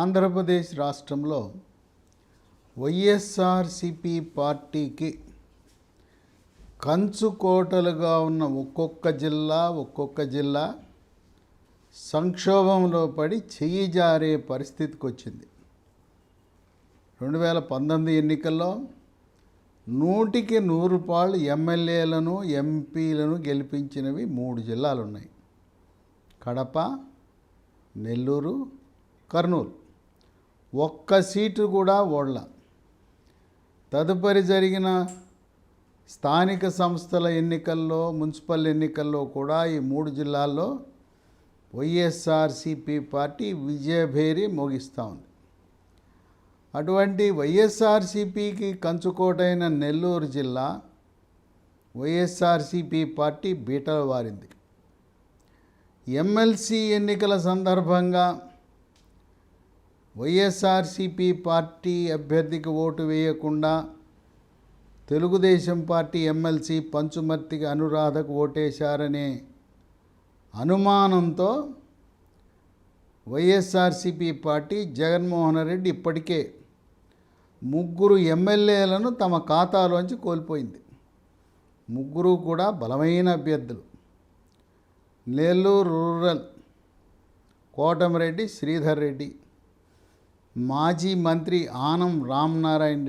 ఆంధ్రప్రదేశ్ రాష్ట్రంలో వైఎస్ఆర్సిపి పార్టీకి కంచుకోటలుగా ఉన్న ఒక్కొక్క జిల్లా సంక్షోభంలో పడి చెయ్యి జారే పరిస్థితికి వచ్చింది. 2019 ఎన్నికల్లో 100కి 100 పాళ్ళు ఎమ్మెల్యేలను ఎంపీలను గెలిపించినవి 3 జిల్లాలు ఉన్నాయి: కడప, నెల్లూరు, కర్నూలు. ఒక్క సీటు కూడా ఓడల. తదుపరి జరిగిన స్థానిక సంస్థల ఎన్నికల్లో, మున్సిపల్ ఎన్నికల్లో కూడా ఈ 3 జిల్లాల్లో వైఎస్ఆర్సిపి పార్టీ విజయభేరి మోగిస్తూ ఉంది. అటువంటి వైఎస్ఆర్సిపికి కంచుకోటైన నెల్లూరు జిల్లా వైఎస్ఆర్సిపి పార్టీ బీటలు వారింది. ఎమ్మెల్సీ ఎన్నికల సందర్భంగా వైఎస్ఆర్సిపి పార్టీ అభ్యర్థికి ఓటు వేయకుండా తెలుగుదేశం పార్టీ ఎమ్మెల్సీ పంచుమర్తికి అనురాధకు ఓటేశారనే అనుమానంతో వైఎస్ఆర్సిపి పార్టీ జగన్మోహన్ రెడ్డి ఇప్పటికే 3 ఎమ్మెల్యేలను తమ ఖాతాలోంచి కోల్పోయింది. 3 కూడా బలమైన అభ్యర్థులు. నెల్లూరు రూరల్ కోటమిరెడ్డి శ్రీధర్ రెడ్డి, మాజీ మంత్రి ఆనం రామనారాయణ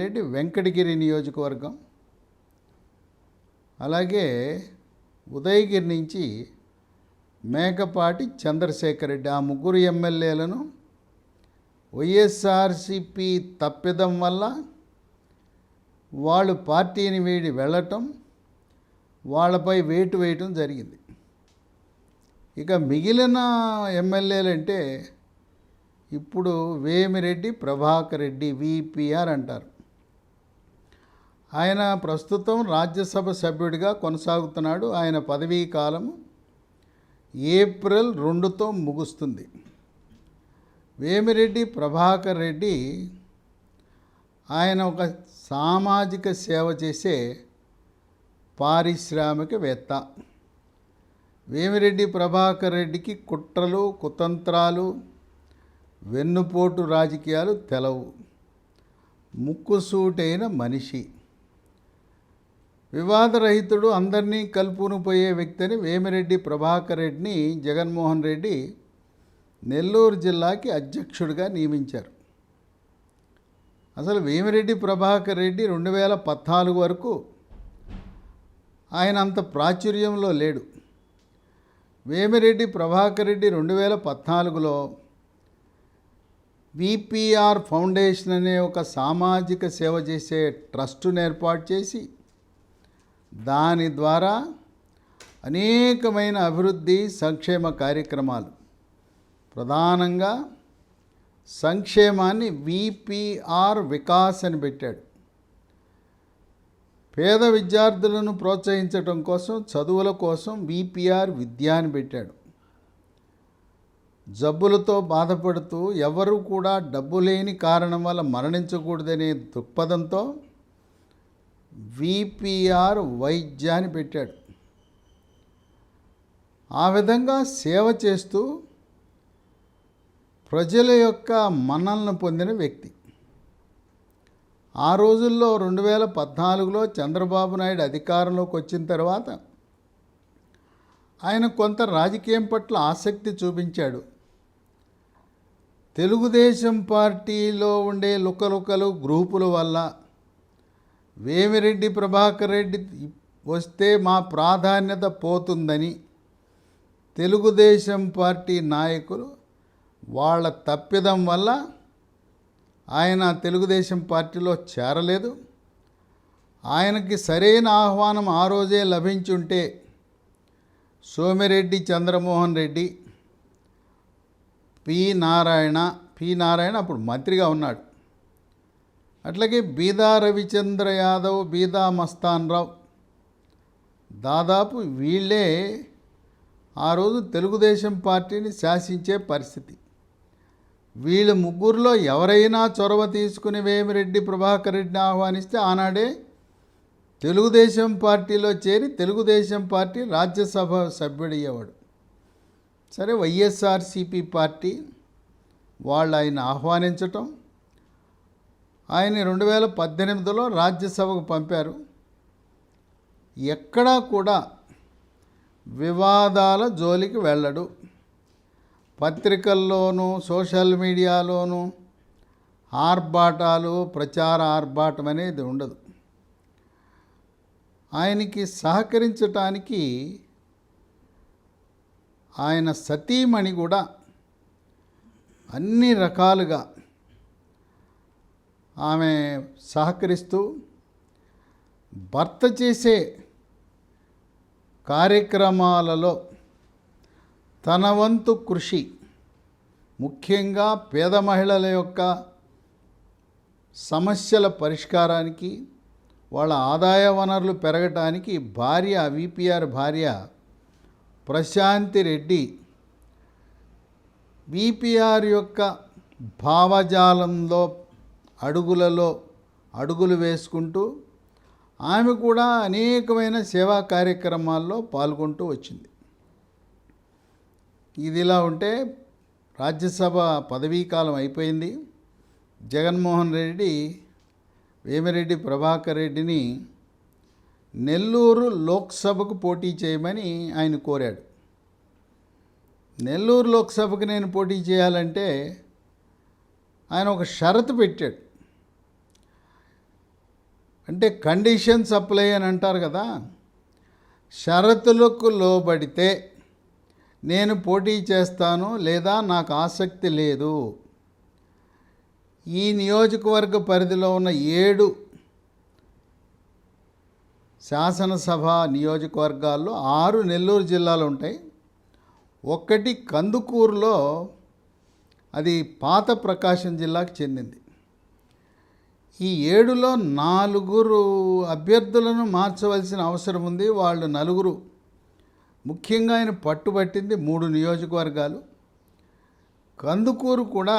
రెడ్డి వెంకటగిరి నియోజకవర్గం, అలాగే ఉదయగిరి నుంచి మేకపాటి చంద్రశేఖర్ రెడ్డి. ఆ 3 ఎమ్మెల్యేలను వైఎస్ఆర్సిపి తప్పిదం వల్ల వాళ్ళు పార్టీని వీడి వెళ్ళటం, వాళ్ళపై వేటు వేయటం జరిగింది. ఇక మిగిలిన ఎమ్మెల్యేలంటే ఇప్పుడు వేమిరెడ్డి ప్రభాకర్ రెడ్డి, విపిఆర్ అంటారు. ఆయన ప్రస్తుతం రాజ్యసభ సభ్యుడిగా కొనసాగుతున్నాడు. ఆయన పదవీ కాలం ఏప్రిల్ 2తో ముగుస్తుంది. వేమిరెడ్డి ప్రభాకర్ రెడ్డి ఆయన ఒక సామాజిక సేవ చేసే పారిశ్రామికవేత్త. వేమిరెడ్డి ప్రభాకర్ రెడ్డికి కుట్రలు, కుతంత్రాలు, వెన్నుపోటు రాజకీయాలు తెలవు. ముక్కుసూటైన మనిషి, వివాదరహితుడు, అందరినీ కలుపును పోయే వ్యక్తిని వేమిరెడ్డి ప్రభాకర్ రెడ్డిని జగన్మోహన్ రెడ్డి నెల్లూరు జిల్లాకి అధ్యక్షుడిగా నియమించారు. అసలు వేమిరెడ్డి ప్రభాకర్ రెడ్డి 2014 వరకు ఆయన అంత ప్రాచుర్యంలో లేడు. వేమిరెడ్డి ప్రభాకర్ రెడ్డి 2014లో విపిఆర్ ఫౌండేషన్ అనే ఒక సామాజిక సేవ చేసే ట్రస్టును ఏర్పాటు చేసి దాని ద్వారా అనేకమైన అభివృద్ధి సంక్షేమ కార్యక్రమాలు, ప్రధానంగా సంక్షేమాన్ని విపిఆర్ వికాస్ అని పెట్టాడు. పేద విద్యార్థులను ప్రోత్సహించడం కోసం, చదువుల కోసం విపిఆర్ విద్య అని పెట్టాడు. జబ్బులతో బాధపడుతూ ఎవరు కూడా డబ్బు లేని కారణం వల్ల మరణించకూడదనే దృక్పథంతో విపిఆర్ వైద్యాన్ని పెట్టాడు. ఆ విధంగా సేవ చేస్తూ ప్రజల యొక్క మన్ననలను పొందిన వ్యక్తి. ఆ రోజుల్లో 2014లో చంద్రబాబు నాయుడు అధికారంలోకి వచ్చిన తర్వాత ఆయన కొంత రాజకీయం పట్ల ఆసక్తి చూపించాడు. తెలుగుదేశం పార్టీలో ఉండే లుకలుకలు గ్రూపుల వల్ల వేమిరెడ్డి ప్రభాకర్ రెడ్డి వస్తే మా ప్రాధాన్యత పోతుందని తెలుగుదేశం పార్టీ నాయకులు, వాళ్ళ తప్పిదం వల్ల ఆయన తెలుగుదేశం పార్టీలో చేరలేదు. ఆయనకి సరైన ఆహ్వానం ఆ రోజే లభించుంటే సోమిరెడ్డి చంద్రమోహన్ రెడ్డి, పి నారాయణ అప్పుడు మంత్రిగా ఉన్నాడు. అట్లాగే బీదా రవిచంద్ర యాదవ్, బీదా మస్తాన్ రావు, దాదాపు వీళ్ళే ఆ రోజు తెలుగుదేశం పార్టీని శాసించే పరిస్థితి. వీళ్ళు 3లో ఎవరైనా చొరవ తీసుకుని వేమిరెడ్డి ప్రభాకర్ రెడ్డిని ఆహ్వానిస్తే ఆనాడే తెలుగుదేశం పార్టీలో చేరి తెలుగుదేశం పార్టీ రాజ్యసభ సభ్యుడయ్యేవాడు. సరే, వైఎస్ఆర్సిపి పార్టీ వాళ్ళు ఆయన ఆహ్వానించటం, ఆయన 2018లో రాజ్యసభకు పంపారు. ఎక్కడా కూడా వివాదాల జోలికి వెళ్ళడు. పత్రికల్లోనూ సోషల్ మీడియాలోనూ ఆర్భాటాలు, ప్రచార ఆర్భాటం అనేది ఉండదు. ఆయనకి సహకరించటానికి ఆయన సతీమణి కూడా అన్ని రకాలుగా ఆమె సహకరిస్తూ భర్త చేసే కార్యక్రమాలలో తన వంతు కృషి, ముఖ్యంగా పేద మహిళల యొక్క సమస్యల పరిష్కారానికి, వాళ్ళ ఆదాయ వనరులు పెరగటానికి భార్య, విపిఆర్ భార్య ప్రశాంతి రెడ్డి విపిఆర్ యొక్క భావజాలంలో అడుగులు వేసుకుంటూ ఆమె కూడా అనేకమైన సేవా కార్యక్రమాల్లో పాల్గొంటూ వచ్చింది. ఇదిలా ఉంటే రాజ్యసభ పదవీకాలం అయిపోయింది. జగన్మోహన్ రెడ్డి వేమిరెడ్డి ప్రభాకర్ రెడ్డిని నెల్లూరు లోక్సభకు పోటీ చేయమని ఆయన కోరాడు. నెల్లూరు లోక్సభకు నేను పోటీ చేయాలంటే ఆయన ఒక షరతు పెట్టాడు. అంటే కండిషన్స్ అప్లై అని అంటారు కదా, షరతులకు లోబడితే నేను పోటీ చేస్తాను, లేదా నాకు ఆసక్తి లేదు. ఈ నియోజకవర్గ పరిధిలో ఉన్న 7 శాసనసభ నియోజకవర్గాల్లో 6 నెల్లూరు జిల్లాలు ఉంటాయి. 1 కందుకూరులో, అది పాత ప్రకాశం జిల్లాకు చెందింది. ఈ 7లో 4 అభ్యర్థులను మార్చవలసిన అవసరం ఉంది. వాళ్ళు 4, ముఖ్యంగా ఆయన పట్టుబట్టింది 3 నియోజకవర్గాలు. కందుకూరు కూడా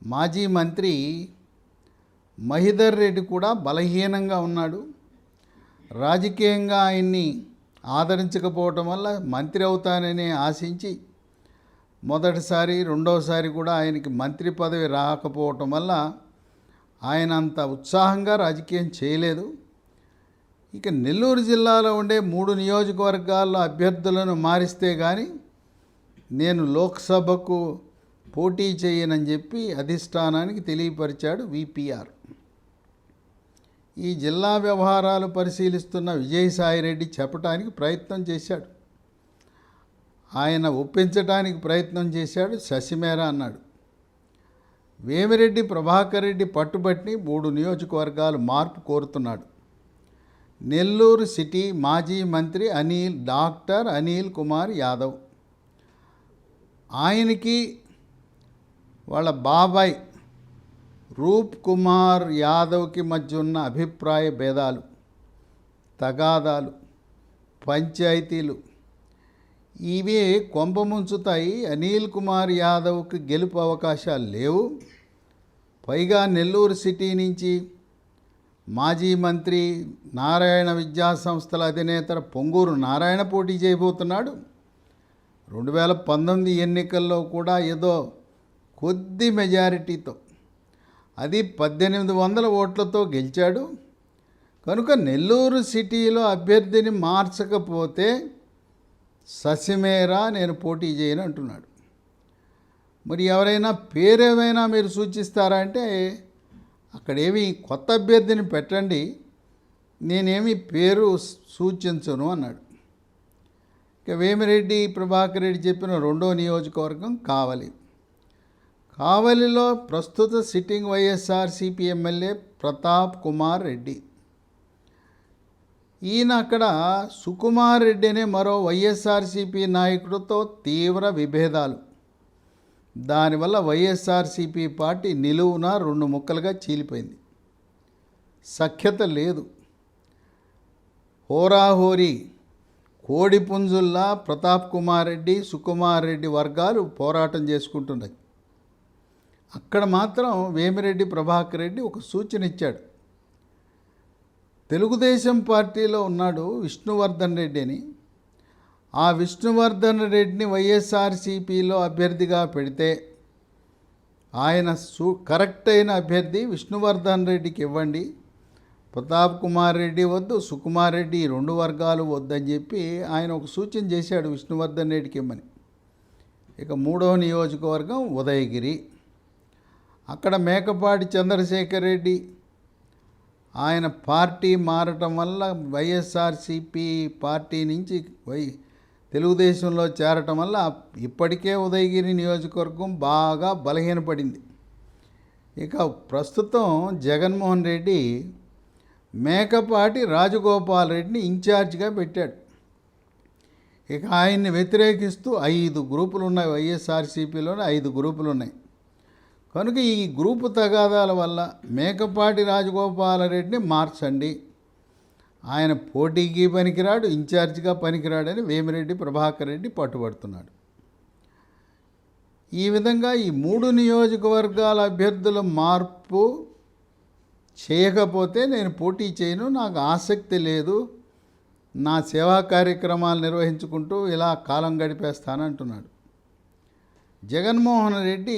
మాజీ మంత్రి మహిదర్ రెడ్డి కూడా బలహీనంగా ఉన్నాడు. రాజకీయంగా ఆయన్ని ఆదరించకపోవటం వల్ల మంత్రి అవుతానని ఆశించి మొదటిసారి, రెండోసారి కూడా ఆయనకి మంత్రి పదవి రాకపోవటం వల్ల ఆయన అంత ఉత్సాహంగా రాజకీయం చేయలేదు. ఇక నెల్లూరు జిల్లాలో ఉండే 3 నియోజకవర్గాల్లో అభ్యర్థులను మారిస్తే కానీ నేను లోక్సభకు పోటీ చేయనని చెప్పి అధిష్టానానికి తెలియపరిచాడు విపిఆర్. ఈ జిల్లా వ్యవహారాలు పరిశీలిస్తున్న విజయసాయిరెడ్డి చెప్పడానికి ప్రయత్నం చేశాడు. ఆయన ఒప్పించడానికి ప్రయత్నం చేశాడు. శశిమేర అన్నాడు. వేమిరెడ్డి ప్రభాకర్ రెడ్డి పట్టుబట్టి 3 నియోజకవర్గాలు మార్పు కోరుతున్నాడు. నెల్లూరు సిటీ మాజీ మంత్రి డాక్టర్ అనిల్ కుమార్ యాదవ్, ఆయనకి వాళ్ళ బాబాయ్ రూప్ కుమార్ యాదవ్కి మధ్య ఉన్న అభిప్రాయ భేదాలు, తగాదాలు, పంచాయతీలు ఇవే కొంపముంచుతాయి. అనిల్ కుమార్ యాదవ్కి గెలుపు అవకాశాలు లేవు. పైగా నెల్లూరు సిటీ నుంచి మాజీ మంత్రి, నారాయణ విద్యా సంస్థల అధినేత పొంగూరు నారాయణ పోటీ చేయబోతున్నాడు. 2019 ఎన్నికల్లో కూడా ఏదో కొద్ది మెజారిటీతో, అది 1800 ఓట్లతో గెలిచాడు. కనుక నెల్లూరు సిటీలో అభ్యర్థిని మార్చకపోతే శశిమేర నేను పోటీ చేయను అంటున్నాడు. మరి ఎవరైనా పేరేమైనా మీరు సూచిస్తారా అంటే, అక్కడేమి కొత్త అభ్యర్థిని పెట్టండి, నేనేమి పేరు సూచించను అన్నాడు. ఇక వేమిరెడ్డి ప్రభాకర్ రెడ్డి చెప్పిన 2వ నియోజకవర్గం కావలి. కావలిలో ప్రస్తుత సిట్టింగ్ వైఎస్ఆర్సీపీ ఎమ్మెల్యే ప్రతాప్ కుమార్ రెడ్డి. ఈయన అక్కడ సుకుమార్ రెడ్డి అనే మరో వైఎస్ఆర్సీపీ నాయకుడితో తీవ్ర విభేదాలు. దానివల్ల వైఎస్ఆర్సీపీ పార్టీ నిలువున 2 ముక్కలుగా చీలిపోయింది. సఖ్యత లేదు. హోరాహోరీ కోడిపుంజుల్లా ప్రతాప్ కుమార్ రెడ్డి, సుకుమార్ రెడ్డి వర్గాలు పోరాటం చేసుకుంటున్నాయి. అక్కడ మాత్రం వేమిరెడ్డి ప్రభాకర్ రెడ్డి ఒక సూచన ఇచ్చాడు. తెలుగుదేశం పార్టీలో ఉన్నాడు విష్ణువర్ధన్ రెడ్డి అని, ఆ విష్ణువర్ధన్ రెడ్డిని వైఎస్ఆర్సీపీలో అభ్యర్థిగా పెడితే ఆయన కరెక్ట్ అయిన అభ్యర్థి విష్ణువర్ధన్ రెడ్డికి ఇవ్వండి, ప్రతాప్ కుమార్ రెడ్డి వద్దు, సుకుమార్ రెడ్డి, ఈ 2 వర్గాలు వద్దని చెప్పి ఆయన ఒక సూచన చేశాడు విష్ణువర్ధన్ రెడ్డికి ఇమ్మని. ఇక 3వ నియోజకవర్గం ఉదయగిరి. అక్కడ మేకపాటి చంద్రశేఖర్ రెడ్డి ఆయన పార్టీ మారటం వల్ల వైఎస్ఆర్సీపీ పార్టీ నుంచి తెలుగుదేశంలో చేరటం వల్ల ఇప్పటికే ఉదయగిరి నియోజకవర్గం బాగా బలహీనపడింది. ఇక ప్రస్తుతం జగన్మోహన్ రెడ్డి మేకపాటి రాజగోపాల్ రెడ్డిని ఇన్ఛార్జిగా పెట్టాడు. ఇక ఆయన్ని వ్యతిరేకిస్తూ 5 గ్రూపులు ఉన్నాయి, వైఎస్ఆర్సీపీలోనే 5 గ్రూపులు ఉన్నాయి. కనుక ఈ గ్రూపు తగాదాల వల్ల మేకపాటి రాజగోపాలరెడ్డిని మార్చండి, ఆయన పోటీకి పనికిరాడు, ఇన్ఛార్జిగా పనికిరాడని వేమిరెడ్డి ప్రభాకర్ రెడ్డి పట్టుబడుతున్నాడు. ఈ విధంగా ఈ 3 నియోజకవర్గాల అభ్యర్థుల మార్పు చేయకపోతే నేను పోటీ చేయను, నాకు ఆసక్తి లేదు, నా సేవా కార్యక్రమాలు నిర్వహించుకుంటూ ఇలా కాలం గడిపేస్తానంటున్నాడు. జగన్మోహన్ రెడ్డి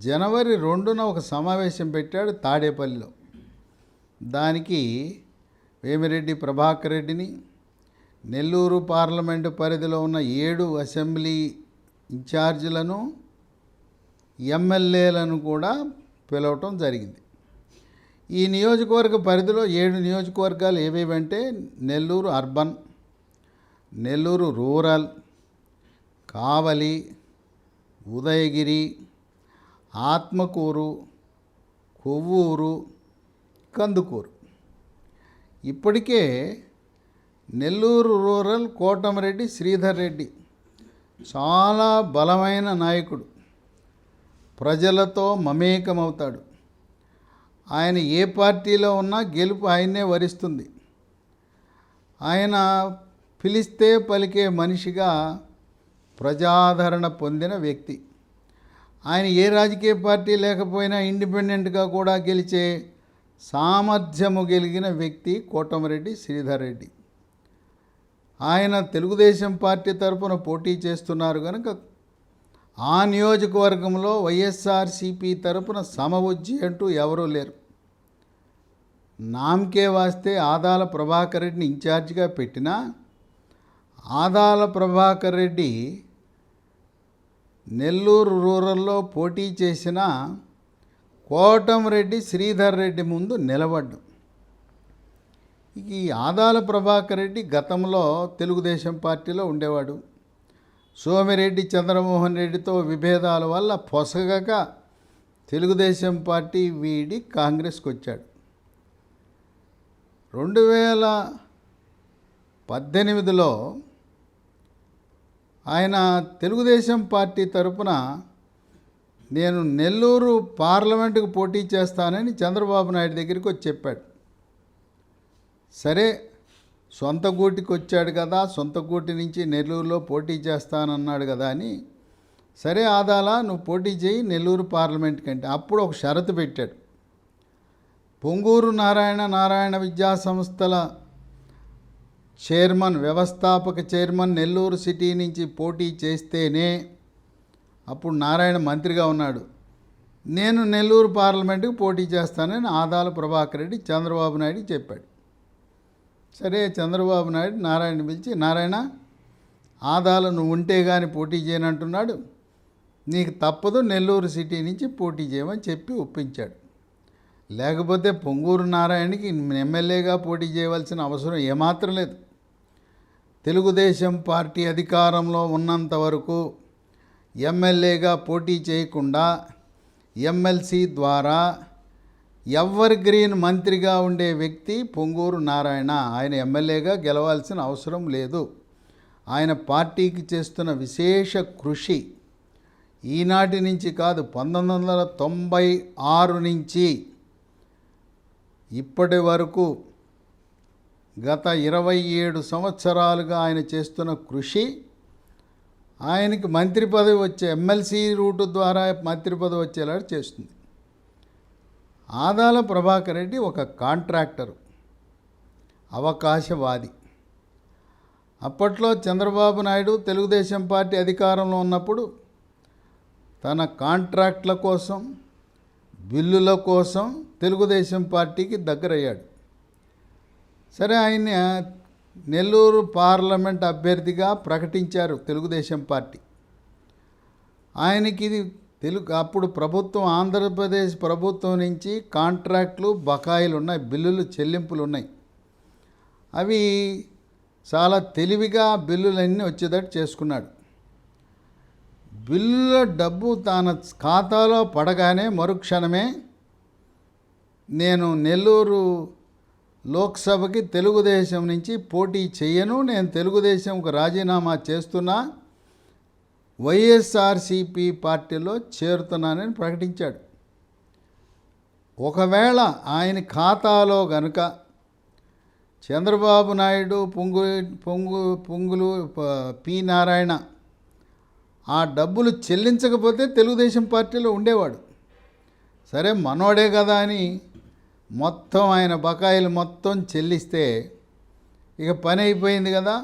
జనవరి 2న ఒక సమావేశం పెట్టాడు తాడేపల్లిలో. దానికి వేమిరెడ్డి ప్రభాకర్ రెడ్డిని, నెల్లూరు పార్లమెంటు పరిధిలో ఉన్న 7 అసెంబ్లీ ఇన్ఛార్జీలను, ఎమ్మెల్యేలను కూడా పిలవటం జరిగింది. ఈ నియోజకవర్గ పరిధిలో 7 నియోజకవర్గాలు ఏవేవంటే నెల్లూరు అర్బన్, నెల్లూరు రూరల్, కావలి, ఉదయగిరి, ఆత్మకూరు, కొవ్వూరు, కందుకూరు. ఇప్పటికే నెల్లూరు రూరల్ కోటమిరెడ్డి శ్రీధర్ రెడ్డి చాలా బలమైన నాయకుడు, ప్రజలతో మమేకమవుతాడు. ఆయన ఏ పార్టీలో ఉన్నా గెలుపు ఆయన్నే వరిస్తుంది. ఆయన పిలిస్తే పలికే మనిషిగా ప్రజాదరణ పొందిన వ్యక్తి. ఆయన ఏ రాజకీయ పార్టీ లేకపోయినా ఇండిపెండెంట్గా కూడా గెలిచే సామర్థ్యము కలిగిన వ్యక్తి కోటమిరెడ్డి శ్రీధర్ రెడ్డి. ఆయన తెలుగుదేశం పార్టీ తరఫున పోటీ చేస్తున్నారు కనుక ఆ నియోజకవర్గంలో వైఎస్ఆర్సీపీ తరఫున సమవుజ్జి అంటూ ఎవరూ లేరు. నామకే వాస్తే ఆదాల ప్రభాకర్ రెడ్డిని ఇన్ఛార్జిగా పెట్టినా ఆదాల ప్రభాకర్ రెడ్డి నెల్లూరు రూరల్లో పోటీ చేసిన కోటమిరెడ్డి శ్రీధర్ రెడ్డి ముందు నిలబడ్డు. ఈ ఆదాల ప్రభాకర్ రెడ్డి గతంలో తెలుగుదేశం పార్టీలో ఉండేవాడు. సోమిరెడ్డి చంద్రమోహన్ రెడ్డితో విభేదాల వల్ల పొసగక తెలుగుదేశం పార్టీ వీడి కాంగ్రెస్కి వచ్చాడు. 2018లో ఆయన తెలుగుదేశం పార్టీ తరపున నేను నెల్లూరు పార్లమెంటుకు పోటీ చేస్తానని చంద్రబాబు నాయుడు దగ్గరికి వచ్చి చెప్పాడు. సరే, సొంత గూటికి వచ్చాడు కదా, సొంత గూటి నుంచి నెల్లూరులో పోటీ చేస్తానన్నాడు కదా అని, సరే ఆదాలా నువ్వు పోటీ చేయి నెల్లూరు పార్లమెంట్ కంటే. అప్పుడు ఒక షరతు పెట్టాడు. పొంగూరు నారాయణ విద్యా సంస్థల చైర్మన్, వ్యవస్థాపక చైర్మన్ నెల్లూరు సిటీ నుంచి పోటీ చేస్తేనే, అప్పుడు నారాయణ మంత్రిగా ఉన్నాడు, నేను నెల్లూరు పార్లమెంటుకు పోటీ చేస్తానని ఆదాల ప్రభాకర్ రెడ్డి చంద్రబాబు నాయుడు చెప్పాడు. సరే, చంద్రబాబు నాయుడు నారాయణ పిలిచి, నారాయణ ఆదాలు నువ్వు ఉంటే కానీ పోటీ చేయనంటున్నాడు, నీకు తప్పదు నెల్లూరు సిటీ నుంచి పోటీ చేయమని చెప్పి ఒప్పించాడు. లేకపోతే పొంగూరు నారాయణకి ఎమ్మెల్యేగా పోటీ చేయవలసిన అవసరం ఏమాత్రం లేదు. తెలుగుదేశం పార్టీ అధికారంలో ఉన్నంత వరకు ఎమ్మెల్యేగా పోటీ చేయకుండా ఎమ్మెల్సీ ద్వారా ఎవర్ గ్రీన్ మంత్రిగా ఉండే వ్యక్తి పొంగూరు నారాయణ. ఆయన ఎమ్మెల్యేగా గెలవాల్సిన అవసరం లేదు. ఆయన పార్టీకి చేస్తున్న విశేష కృషి ఈనాటి నుంచి కాదు, 1996 నుంచి ఇప్పటి వరకు గత 27 సంవత్సరాలుగా ఆయన చేస్తున్న కృషి ఆయనకి మంత్రి పదవి వచ్చే, ఎమ్మెల్సీ రూటు ద్వారా మంత్రి పదవి వచ్చేలా చేస్తుంది. ఆదాల ప్రభాకర్ రెడ్డి ఒక కాంట్రాక్టరు, అవకాశవాది. అప్పట్లో చంద్రబాబు నాయుడు తెలుగుదేశం పార్టీ అధికారంలో ఉన్నప్పుడు తన కాంట్రాక్ట్ల కోసం, బిల్లుల కోసం తెలుగుదేశం పార్టీకి దగ్గరయ్యాడు. సరే, ఆయన నెల్లూరు పార్లమెంట్ అభ్యర్థిగా ప్రకటించారు తెలుగుదేశం పార్టీ. ఆయనకి అప్పుడు ప్రభుత్వం, ఆంధ్రప్రదేశ్ ప్రభుత్వం నుంచి కాంట్రాక్ట్లు, బకాయిలు ఉన్నాయి, బిల్లులు చెల్లింపులు ఉన్నాయి. అవి చాలా తెలివిగా బిల్లులన్నీ వచ్చేటట్టు చేసుకున్నాడు. బిల్లుల డబ్బు తన ఖాతాలో పడగానే మరుక్షణమే నేను నెల్లూరు లోక్సభకి తెలుగుదేశం నుంచి పోటీ చేయను, నేను తెలుగుదేశంకు రాజీనామా చేస్తున్నా, వైఎస్ఆర్సీపీ పార్టీలో చేరుతున్నానని ప్రకటించాడు. ఒకవేళ ఆయన ఖాతాలో గనుక చంద్రబాబు నాయుడు, పొంగులు పి నారాయణ ఆ డబ్బులు చెల్లించకపోతే తెలుగుదేశం పార్టీలో ఉండేవాడు. సరే, మనోడే కదా అని మొత్తం ఆయన బకాయిలు మొత్తం చెల్లిస్తే ఇక పని అయిపోయింది కదా.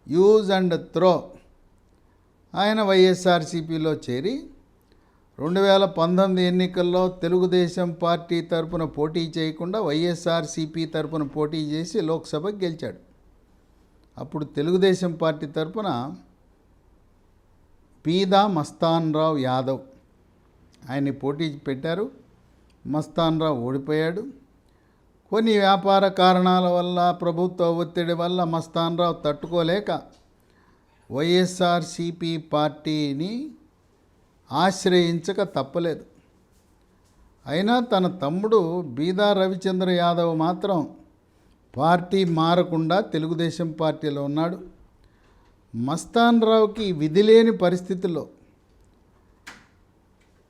యూజ్ అండ్ త్రో ఆయన వైఎస్ఆర్సీపీలో చేరి 2019 ఎన్నికల్లో తెలుగుదేశం పార్టీ తరపున పోటీ చేయకుండా వైఎస్ఆర్సీపీ తరపున పోటీ చేసి లోక్సభకు గెలిచాడు. అప్పుడు తెలుగుదేశం పార్టీ తరపున పీదా మస్తాన్ రావు యాదవ్ ఆయన్ని పోటీ పెట్టారు. మస్తాన్ రావు ఓడిపోయాడు. కొన్ని వ్యాపార కారణాల వల్ల, ప్రభుత్వ ఒత్తిడి వల్ల మస్తాన్ రావు తట్టుకోలేక వైఎస్ఆర్సీపీ పార్టీని ఆశ్రయించక తప్పలేదు. అయినా తన తమ్ముడు బీదా రవిచంద్ర యాదవ్ మాత్రం పార్టీ మారకుండా తెలుగుదేశం పార్టీలో ఉన్నాడు. మస్తాన్ రావుకి విధి లేని పరిస్థితుల్లో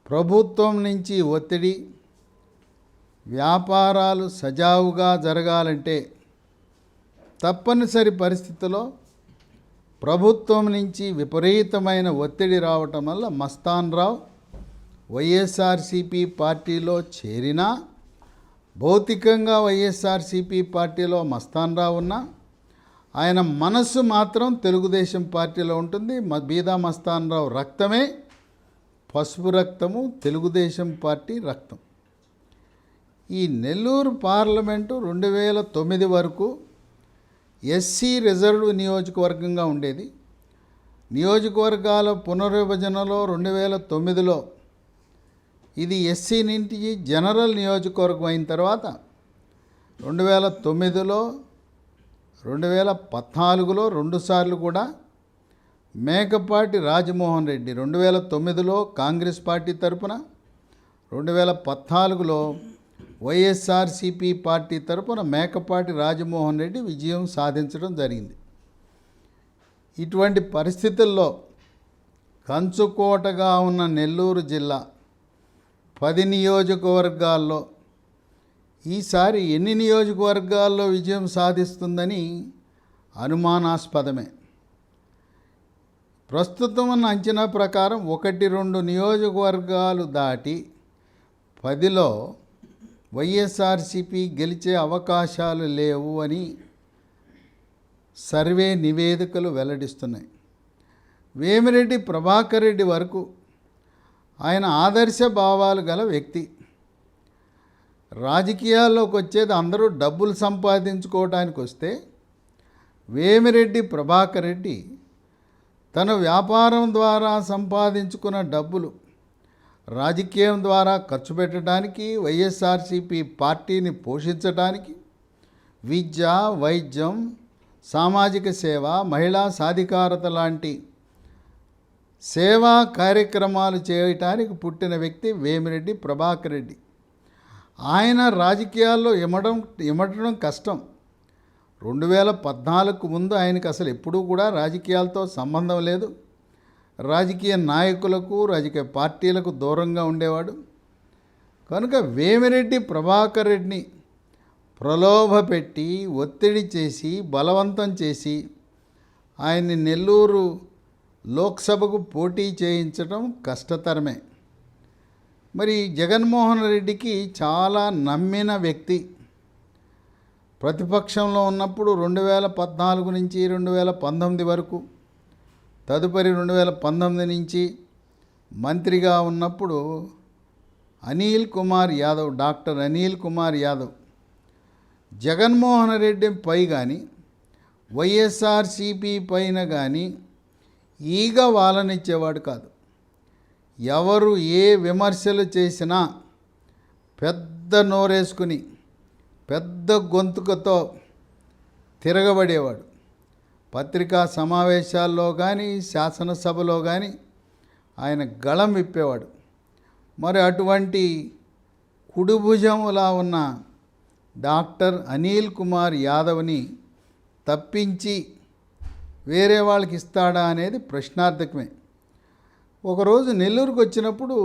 ప్రభుత్వం నుంచి ఒత్తిడి, వ్యాపారాలు సజావుగా జరగాలంటే తప్పనిసరి పరిస్థితుల్లో ప్రభుత్వం నుంచి విపరీతమైన ఒత్తిడి రావటం వల్ల మస్తాన్ రావు వైఎస్ఆర్సీపీ పార్టీలో చేరినా, భౌతికంగా వైఎస్ఆర్సీపీ పార్టీలో మస్తాన్ రావు ఉన్నా, ఆయన మనస్సు మాత్రం తెలుగుదేశం పార్టీలో ఉంటుంది. బీదా మస్తాన్ రావు రక్తమే పసుపు రక్తము, తెలుగుదేశం పార్టీ రక్తం. ఈ నెల్లూరు పార్లమెంటు 2009 వరకు ఎస్సీ రిజర్వ్ నియోజకవర్గంగా ఉండేది. నియోజకవర్గాల పునర్విభజనలో 2009లో ఇది ఎస్సీ నుంచి జనరల్ నియోజకవర్గం అయిన తర్వాత 2009లో, 2014లో రెండుసార్లు కూడా మేకపాటి రాజమోహన్ రెడ్డి 2009లో కాంగ్రెస్ పార్టీ తరపున, 2014లో వైఎస్ఆర్సీపీ పార్టీ తరపున మేకపాటి రాజమోహన్ రెడ్డి విజయం సాధించడం జరిగింది. ఇటువంటి పరిస్థితుల్లో కంచుకోటగా ఉన్న నెల్లూరు జిల్లా 10 నియోజకవర్గాల్లో ఈసారి ఎన్ని నియోజకవర్గాల్లో విజయం సాధిస్తుందని అనుమానాస్పదమే. ప్రస్తుతం ఉన్న అంచనా ప్రకారం 1-2 నియోజకవర్గాలు దాటి 10లో వైఎస్ఆర్సీపీ గెలిచే అవకాశాలు లేవు అని సర్వే నివేదికలు వెల్లడిస్తున్నాయి. వేమిరెడ్డి ప్రభాకర్ రెడ్డి వరకు ఆయన ఆదర్శ భావాలు గల వ్యక్తి. రాజకీయాల్లోకి వచ్చేది అందరూ డబ్బులు సంపాదించుకోవడానికి వస్తే, వేమిరెడ్డి ప్రభాకర్ రెడ్డి తన వ్యాపారం ద్వారా సంపాదించుకున్న డబ్బులు రాజకీయం ద్వారా ఖర్చు పెట్టడానికి, వైఎస్ఆర్సీపీ పార్టీని పోషించడానికి, విద్య, వైద్యం, సామాజిక సేవ, మహిళా సాధికారత లాంటి సేవా కార్యక్రమాలు చేయటానికి పుట్టిన వ్యక్తి వేమిరెడ్డి ప్రభాకర్ రెడ్డి. ఆయన రాజకీయాల్లో ఇమడడం కష్టం. 2014కు ముందు ఆయనకు అసలు ఎప్పుడూ కూడా రాజకీయాలతో సంబంధం లేదు. రాజకీయ నాయకులకు, రాజకీయ పార్టీలకు దూరంగా ఉండేవాడు. కనుక వేమిరెడ్డి ప్రభాకర్ రెడ్డిని ప్రలోభపెట్టి, ఒత్తిడి చేసి, బలవంతం చేసి ఆయన్ని నెల్లూరు లోక్సభకు పోటీ చేయించడం కష్టతరమే. మరి జగన్మోహన్ రెడ్డికి చాలా నమ్మిన వ్యక్తి, ప్రతిపక్షంలో ఉన్నప్పుడు 2014 నుంచి 2019 వరకు, తదుపరి 2019 నుంచి మంత్రిగా ఉన్నప్పుడు అనిల్ కుమార్ యాదవ్, డాక్టర్ అనిల్ కుమార్ యాదవ్ జగన్మోహన్ రెడ్డి పై కానీ వైఎస్ఆర్సీపీ పైన కానీ ఈగ వాలనిచ్చేవాడు కాదు. ఎవరు ఏ విమర్శలు చేసినా పెద్ద నోరేసుకుని పెద్ద గొంతుకతో తిరగబడేవాడు. పత్రికా సమావేశాల్లో కానీ శాసనసభలో కానీ ఆయన గళం విప్పేవాడు. మరి అటువంటి కుడిభుజంలా ఉన్న డాక్టర్ అనిల్ కుమార్ యాదవ్ని తప్పించి వేరే వాళ్ళకి ఇస్తాడా అనేది ప్రశ్నార్థకమే. ఒకరోజు నెల్లూరుకు వచ్చినప్పుడు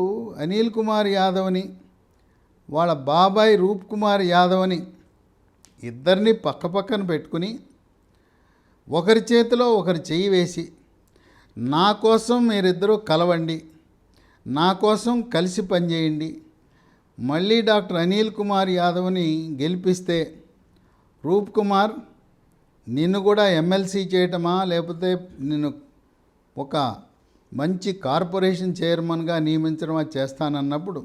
అనిల్ కుమార్ యాదవ్ని, వాళ్ళ బాబాయ్ రూప్ కుమార్ యాదవ్ని ఇద్దరిని పక్కపక్కన పెట్టుకుని ఒకరి చేతిలో ఒకరి చెయ్యి వేసి, నా కోసం మీరిద్దరూ కలవండి, నా కోసం కలిసి పనిచేయండి, మళ్ళీ డాక్టర్ అనిల్ కుమార్ యాదవ్ని గెలిపిస్తే రూప్ కుమార్ నిన్ను కూడా ఎమ్మెల్సీ చేయటమా, లేకపోతే నిన్ను ఒక మంచి కార్పొరేషన్ చైర్మన్గా నియమించడమా చేస్తానన్నప్పుడు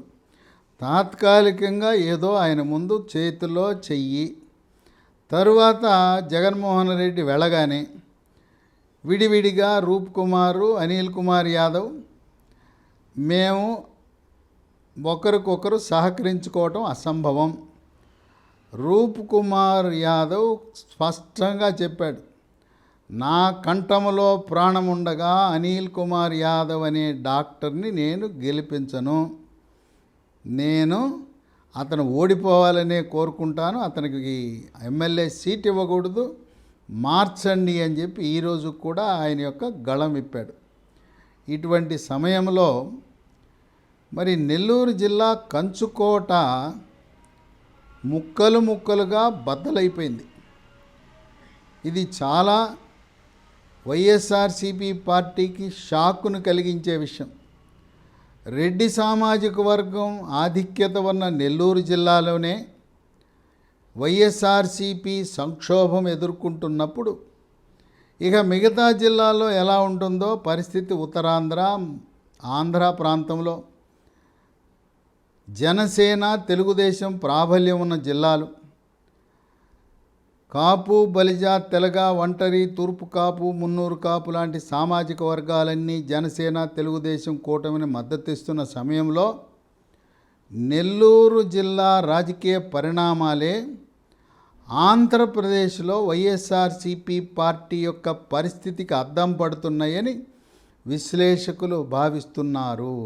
తాత్కాలికంగా ఏదో ఆయన ముందు చేతిలో చెయ్యి, తరువాత జగన్మోహన్ రెడ్డి వెళ్ళగానే విడివిడిగా రూప్ కుమారు, అనిల్ కుమార్ యాదవ్ మేము ఒకరికొకరు సహకరించుకోవటం అసంభవం. రూప్ కుమార్ యాదవ్ స్పష్టంగా చెప్పాడు, నా కంఠములో ప్రాణం ఉండగా అనిల్ కుమార్ యాదవ్ అనే డాక్టర్ని నేను గెలిపించను, నేను అతను ఓడిపోవాలనే కోరుకుంటాను, అతనికి ఎమ్మెల్యే సీట్ ఇవ్వకూడదు, మార్చండి అని చెప్పి ఈరోజు కూడా ఆయన యొక్క గళం విప్పాడు. ఇటువంటి సమయంలో మరి నెల్లూరు జిల్లా కంచుకోట ముక్కలు ముక్కలుగా బద్దలైపోయింది. ఇది చాలా వైఎస్ఆర్సీపీ పార్టీకి షాకును కలిగించే విషయం. రెడ్డి సామాజిక వర్గం ఆధిక్యత ఉన్న నెల్లూరు జిల్లాలోనే వైఎస్ఆర్సీపీ సంక్షోభం ఎదుర్కొంటున్నప్పుడు ఇక మిగతా జిల్లాల్లో ఎలా ఉంటుందో పరిస్థితి ఉత్తరాంధ్ర, ఆంధ్ర ప్రాంతంలో జనసేన, తెలుగుదేశం ప్రాబల్యం ఉన్న జిల్లాలు, కాపు, బలిజ, తెలగ, ఒంటరి, తూర్పు కాపు, మున్నూరు కాపు లాంటి సామాజిక వర్గాలన్నీ జనసేన, తెలుగుదేశం కూటమిని మద్దతిస్తున్న సమయంలో నెల్లూరు జిల్లా రాజకీయ పరిణామాలే ఆంధ్రప్రదేశ్లో వైఎస్ఆర్సీపీ పార్టీ యొక్క పరిస్థితికి అద్దం పడుతున్నాయని విశ్లేషకులు భావిస్తున్నారు.